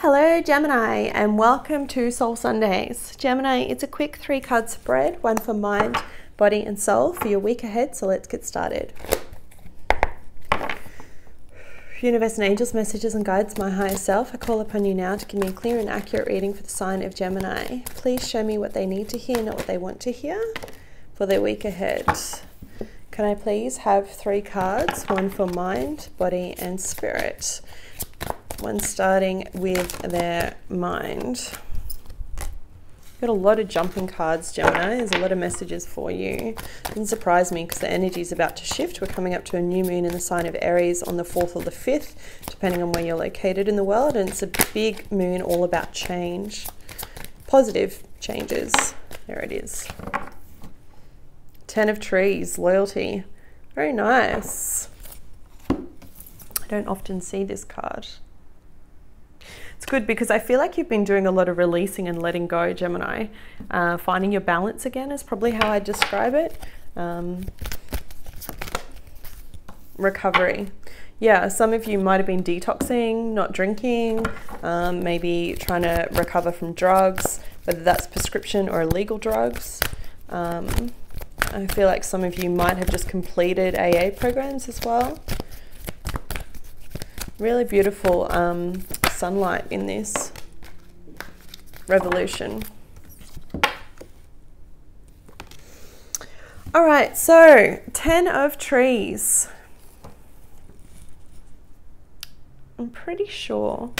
Hello Gemini, and welcome to Soul Sundays. Gemini, it's a quick 3-card spread, one for mind, body and soul for your week ahead, so let's get started. Universe and angels, messages and guides, my higher self, I call upon you now to give me a clear and accurate reading for the sign of Gemini. Please show me what they need to hear, not what they want to hear, for their week ahead. Can I please have 3 cards, one for mind, body and spirit? One starting with their mind. Got a lot of jumping cards, Gemini. There's a lot of messages for you. Doesn't surprise me because the energy is about to shift. We're coming up to a new moon in the sign of Aries on the 4th or the 5th, depending on where you're located in the world. And it's a big moon all about change. Positive changes. There it is. 10 of Trees, loyalty. Very nice. I don't often see this card. It's good because I feel like you've been doing a lot of releasing and letting go, Gemini. Finding your balance again is probably how I describe it. Recovery. Yeah, some of you might have been detoxing, not drinking, maybe trying to recover from drugs, whether that's prescription or illegal drugs. I feel like some of you might have just completed AA programs as well. Really beautiful sunlight in this revolution. All right, so 10 of Trees. I'm pretty sure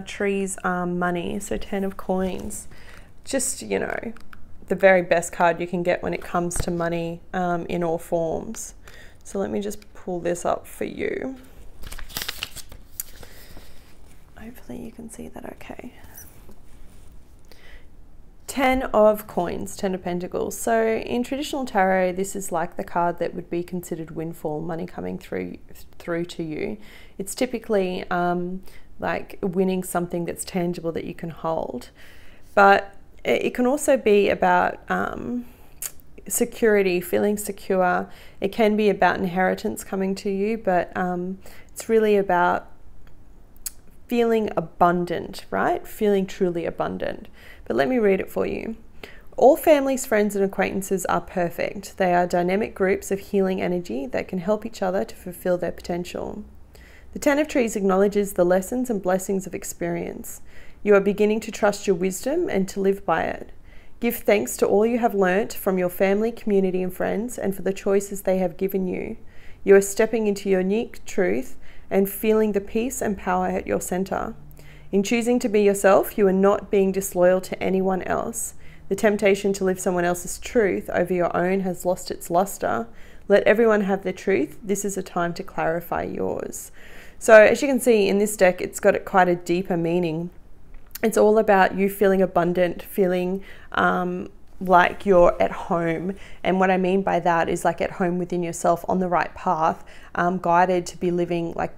trees are money, so 10 of Coins. Just, you know, the very best card you can get when it comes to money in all forms. So let me just pull this up for you. Hopefully you can see that okay. 10 of Coins, 10 of Pentacles. So in traditional tarot, this is like the card that would be considered windfall, money coming through to you. It's typically like winning something that's tangible that you can hold. But it can also be about security, feeling secure. It can be about inheritance coming to you, but it's really about feeling abundant, right? Feeling truly abundant. But let me read it for you. All families, friends, and acquaintances are perfect. They are dynamic groups of healing energy that can help each other to fulfill their potential. The 10 of Trees acknowledges the lessons and blessings of experience. You are beginning to trust your wisdom and to live by it. Give thanks to all you have learnt from your family, community, and friends, and for the choices they have given you. You are stepping into your unique truth and feeling the peace and power at your center. In choosing to be yourself, you are not being disloyal to anyone else. The temptation to live someone else's truth over your own has lost its luster. Let everyone have their truth. This is a time to clarify yours. So as you can see in this deck, it's got quite a deeper meaning. It's all about you feeling abundant, feeling like you're at home. And what I mean by that is like at home within yourself, on the right path, guided to be living like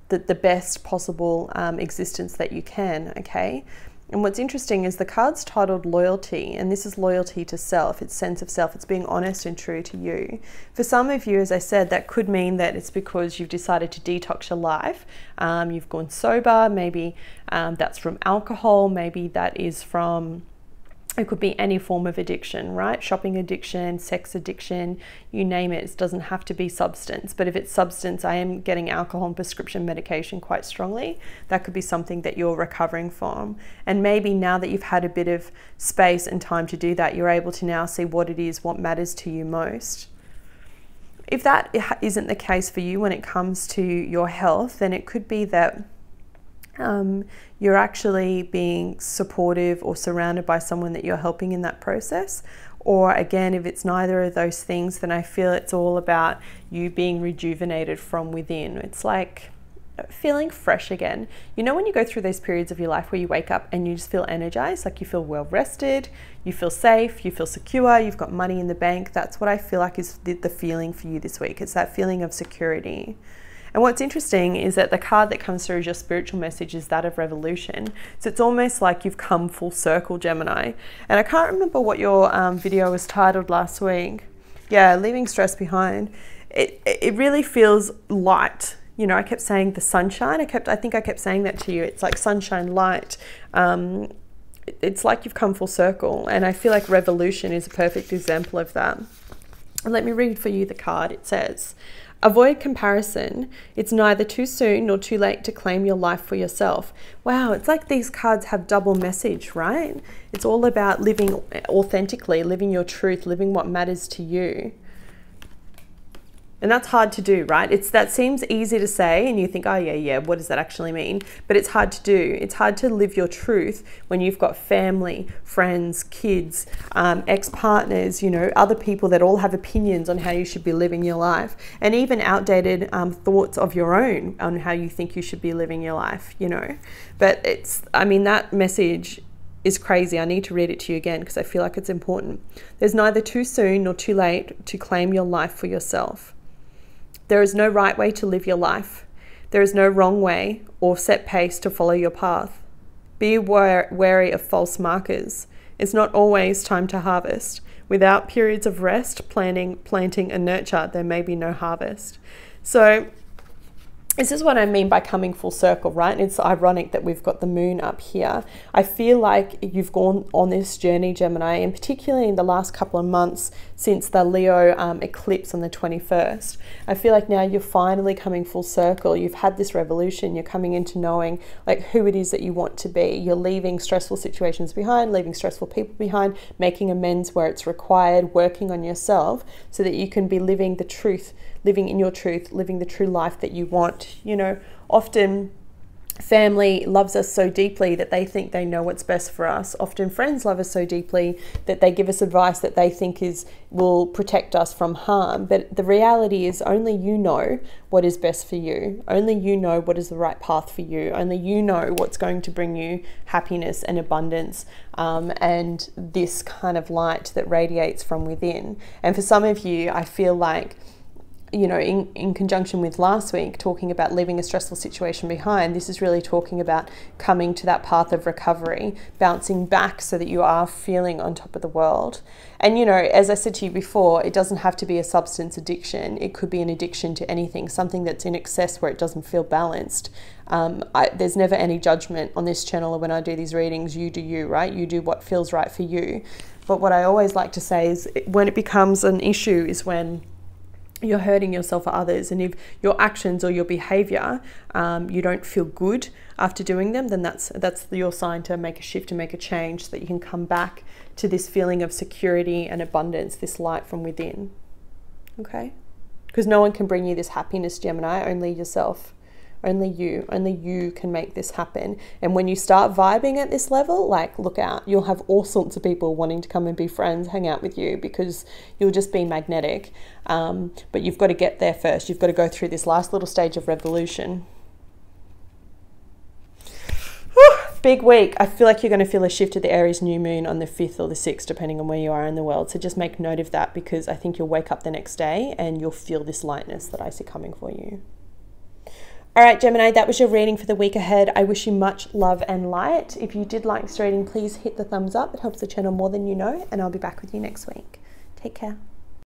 the best possible existence that you can, okay? And what's interesting is the card's titled Loyalty, and this is loyalty to self, it's sense of self, it's being honest and true to you. For some of you, as I said, that could mean that it's because you've decided to detox your life. You've gone sober, maybe that's from alcohol, maybe that is from, it could be any form of addiction, right? Shopping addiction, sex addiction, you name it. It doesn't have to be substance. But if it's substance, I am getting alcohol and prescription medication quite strongly. That could be something that you're recovering from. And maybe now that you've had a bit of space and time to do that, you're able to now see what it is, what matters to you most. If that isn't the case for you when it comes to your health, then it could be that you're actually being supportive or surrounded by someone that you're helping in that process. Or again, if it's neither of those things, then I feel it's all about you being rejuvenated from within. It's like feeling fresh again. You know when you go through those periods of your life where you wake up and you just feel energized, like you feel well rested, you feel safe, you feel secure, you've got money in the bank. That's what I feel like is the feeling for you this week. It's that feeling of security. And what's interesting is that the card that comes through as your spiritual message is that of revolution. So it's almost like you've come full circle, Gemini. And I can't remember what your video was titled last week. Yeah, leaving stress behind. It really feels light. you know, I kept saying the sunshine. I think I kept saying that to you. It's like sunshine, light. It's like you've come full circle. And I feel like revolution is a perfect example of that. And let me read for you the card. It says, avoid comparison. It's neither too soon nor too late to claim your life for yourself. Wow, it's like these cards have double message, right? It's all about living authentically, living your truth, living what matters to you. And that's hard to do, right? That seems easy to say and you think, oh yeah, what does that actually mean? But it's hard to do. It's hard to live your truth when you've got family, friends, kids, ex-partners, you know, other people that all have opinions on how you should be living your life, and even outdated thoughts of your own on how you think you should be living your life, you know. But I mean, that message is crazy. I need to read it to you again because I feel like it's important. There's neither too soon nor too late to claim your life for yourself. There is no right way to live your life. There is no wrong way or set pace to follow your path. Be wary of false markers. It's not always time to harvest. Without periods of rest, planting, and nurture, there may be no harvest. So this is what I mean by coming full circle, right? It's ironic that we've got the moon up here. I feel like you've gone on this journey, Gemini, and particularly in the last couple of months since the Leo eclipse on the 21st. I feel like now you're finally coming full circle. You've had this revolution. You're coming into knowing like who it is that you want to be. You're leaving stressful situations behind, leaving stressful people behind, making amends where it's required, working on yourself so that you can be living the truth, living in your truth, living the true life that you want. You know, often family loves us so deeply that they think they know what's best for us. Often friends love us so deeply that they give us advice that they think will protect us from harm. But the reality is only you know what is best for you. Only you know what is the right path for you. Only you know what's going to bring you happiness and abundance, and this kind of light that radiates from within. And for some of you, I feel like, you know, in conjunction with last week, talking about leaving a stressful situation behind, this is really talking about coming to that path of recovery, bouncing back so that you are feeling on top of the world. And, you know, as I said to you before, it doesn't have to be a substance addiction. It could be an addiction to anything, something that's in excess where it doesn't feel balanced. There's never any judgment on this channel when I do these readings. You do you, right? You do what feels right for you. But what I always like to say is when it becomes an issue is when you're hurting yourself or others, and if your actions or your behavior, you don't feel good after doing them, then that's your sign to make a shift and make a change so that you can come back to this feeling of security and abundance, this light from within. Okay? Because no one can bring you this happiness, Gemini, only yourself. Only you can make this happen. And when you start vibing at this level, like, look out, you'll have all sorts of people wanting to come and be friends, hang out with you, because you'll just be magnetic. But you've got to get there first. You've got to go through this last little stage of revolution. Whew, big week. I feel like you're going to feel a shift of the Aries new moon on the 5th or the 6th, depending on where you are in the world. So just make note of that, because I think you'll wake up the next day and you'll feel this lightness that I see coming for you. All right, Gemini, that was your reading for the week ahead. I wish you much love and light. If you did like this reading, please hit the thumbs up. It helps the channel more than you know, and I'll be back with you next week. Take care.